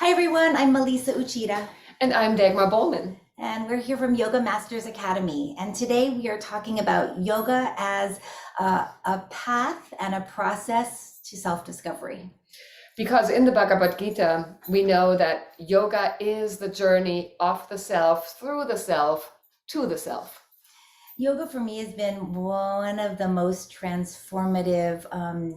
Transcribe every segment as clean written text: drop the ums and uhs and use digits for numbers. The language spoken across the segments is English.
Hi everyone, I'm Melisa Uchida, And I'm Dagmar Bowman. and we're here from Yoga Masters Academy. And today we are talking about yoga as a path and a process to self-discovery. Because in the Bhagavad Gita, we know that yoga is the journey of the self, through the self, to the self. Yoga for me has been one of the most transformative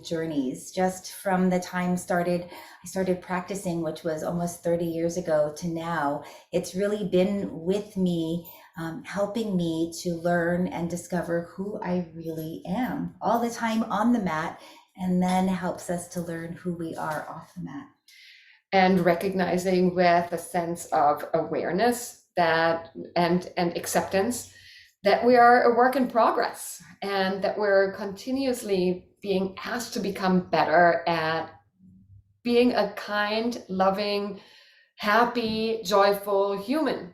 journeys. Just from the time I started practicing, which was almost 30 years ago, to now, it's really been with me, helping me to learn and discover who I really am all the time on the mat, and then helps us to learn who we are off the mat. And recognizing with a sense of awareness that and acceptance that we are a work in progress and that we're continuously being asked to become better at being a kind, loving, happy, joyful human.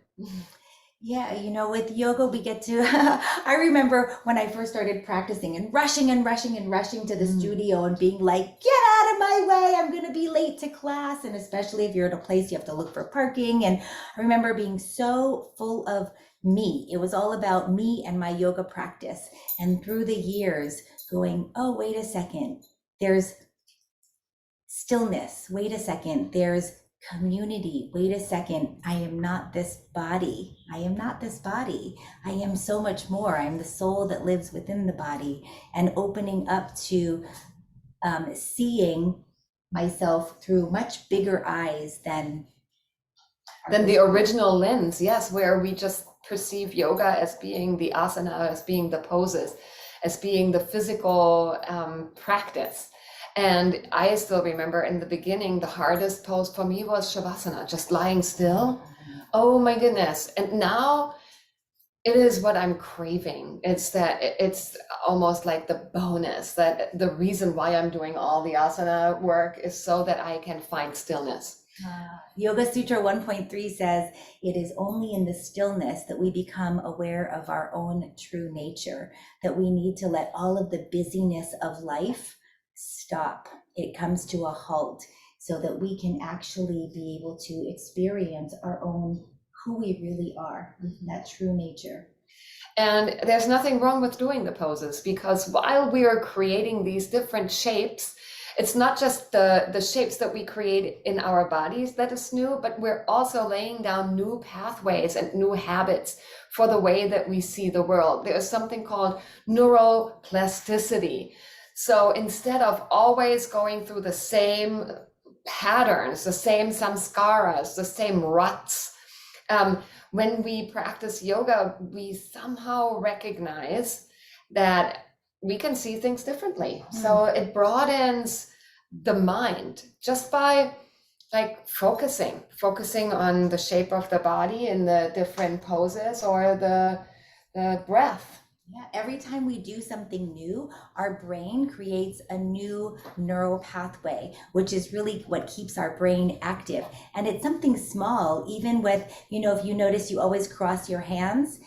Yeah, with yoga, we get to. I remember when I first started practicing and rushing and rushing and rushing to the studio and being like, get out of my way, I'm going to be late to class. And especially if you're at a place you have to look for parking. And I remember being so full of me. It was all about me and my yoga practice. And through the years, going, oh, wait a second, there's stillness. Wait a second, there's community. Wait a second, I am not this body. I am not this body. I am so much more. I'm the soul that lives within the body, and opening up to seeing myself through much bigger eyes than the original lens, yes, where we just perceive yoga as being the asana, as being the poses, as being the physical practice. And I still remember in the beginning, the hardest pose for me was Shavasana, just lying still. Oh my goodness. And now it is what I'm craving. It's almost like the bonus, that the reason why I'm doing all the asana work is so that I can find stillness. Yoga Sutra 1.3 says, it is only in the stillness that we become aware of our own true nature, that we need to let all of the busyness of life stop. It comes to a halt so that we can actually be able to experience our own, who we really are, that true nature. And there's nothing wrong with doing the poses, because while we are creating these different shapes, it's not just the shapes that we create in our bodies that is new, but we're also laying down new pathways and new habits for the way that we see the world. There's something called neuroplasticity. So instead of always going through the same patterns, the same samskaras, the same ruts, when we practice yoga, we somehow recognize that we can see things differently. So it broadens the mind just by focusing on the shape of the body in the different poses, or the breath. Yeah, every time we do something new, our brain creates a new neural pathway, which is really what keeps our brain active. And it's something small, even with, if you notice, you always cross your hands.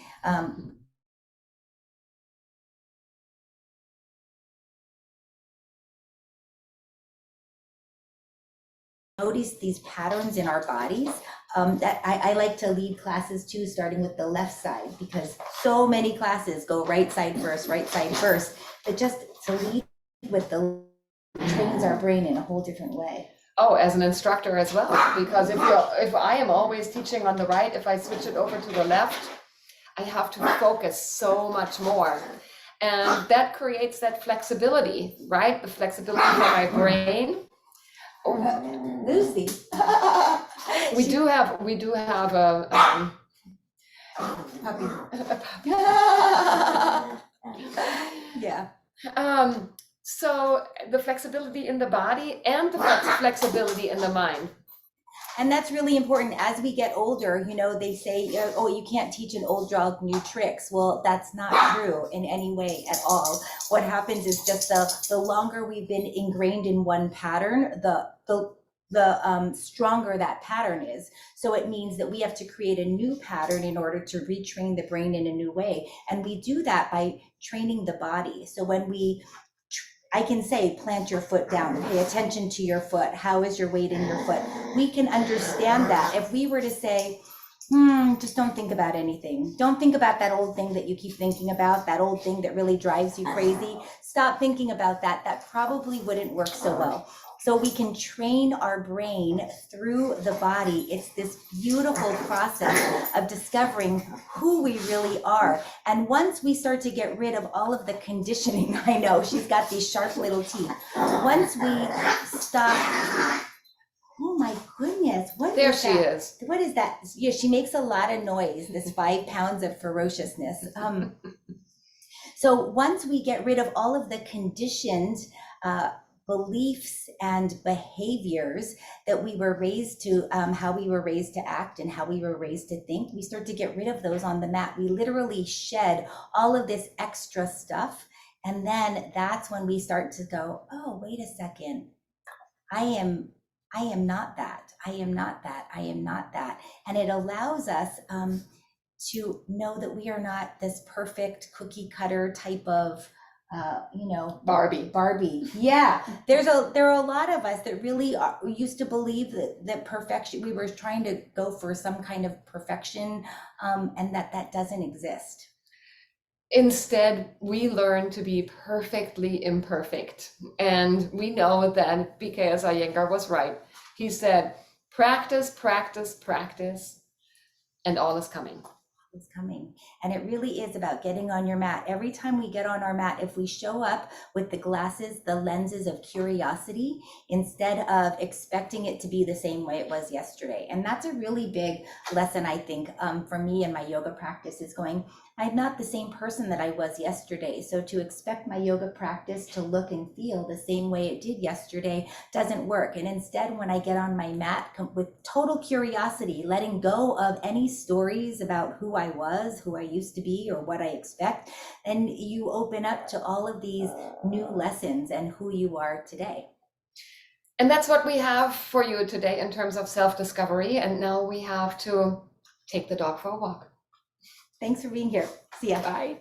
Notice these patterns in our bodies. That I like to lead classes too, starting with the left side, because so many classes go right side first. But just to lead with the trains our brain in a whole different way. Oh, as an instructor as well, because if I am always teaching on the right, if I switch it over to the left, I have to focus so much more. And that creates that flexibility, right? The flexibility for my brain. Lucy. We do have a puppy. Yeah. So the flexibility in the body and the flexibility in the mind. And that's really important as we get older. They say, oh, you can't teach an old dog new tricks. Well, that's not true in any way at all. What happens is just the longer we've been ingrained in one pattern, the stronger that pattern is. So it means that we have to create a new pattern in order to retrain the brain in a new way. And we do that by training the body. So when we I can say, plant your foot down, pay attention to your foot. How is your weight in your foot? We can understand that. If we were to say, just don't think about anything. Don't think about that old thing that you keep thinking about, that old thing that really drives you crazy. Stop thinking about that. That probably wouldn't work so well. So we can train our brain through the body. It's this beautiful process of discovering who we really are. And once we start to get rid of all of the conditioning, I know she's got these sharp little teeth. Once we stop, oh my goodness, There she is. what is that? Yeah, she makes a lot of noise, this 5 pounds of ferociousness. So once we get rid of all of the conditioned beliefs and behaviors that we were raised to, how we were raised to act and how we were raised to think, we start to get rid of those on the mat. We literally shed all of this extra stuff. And then that's when we start to go, oh, wait a second. I am not that. I am not that. I am not that. And it allows us to know that we are not this perfect cookie cutter type of, Barbie. Yeah. There are a lot of us that really used to believe that perfection, we were trying to go for some kind of perfection, and that doesn't exist. Instead, we learn to be perfectly imperfect. And we know that because Iyengar was right. He said, practice, practice, practice, and all is coming. Is coming. And it really is about getting on your mat. Every time we get on our mat, if we show up with the glasses, the lenses of curiosity, instead of expecting it to be the same way it was yesterday. And that's a really big lesson, I think, for me in my yoga practice, is going, I'm not the same person that I was yesterday. So to expect my yoga practice to look and feel the same way it did yesterday doesn't work. And instead, when I get on my mat with total curiosity, letting go of any stories about who I was, who I used to be, or what I expect, then you open up to all of these new lessons and who you are today. And that's what we have for you today in terms of self-discovery. And now we have to take the dog for a walk. Thanks for being here. See ya. Bye.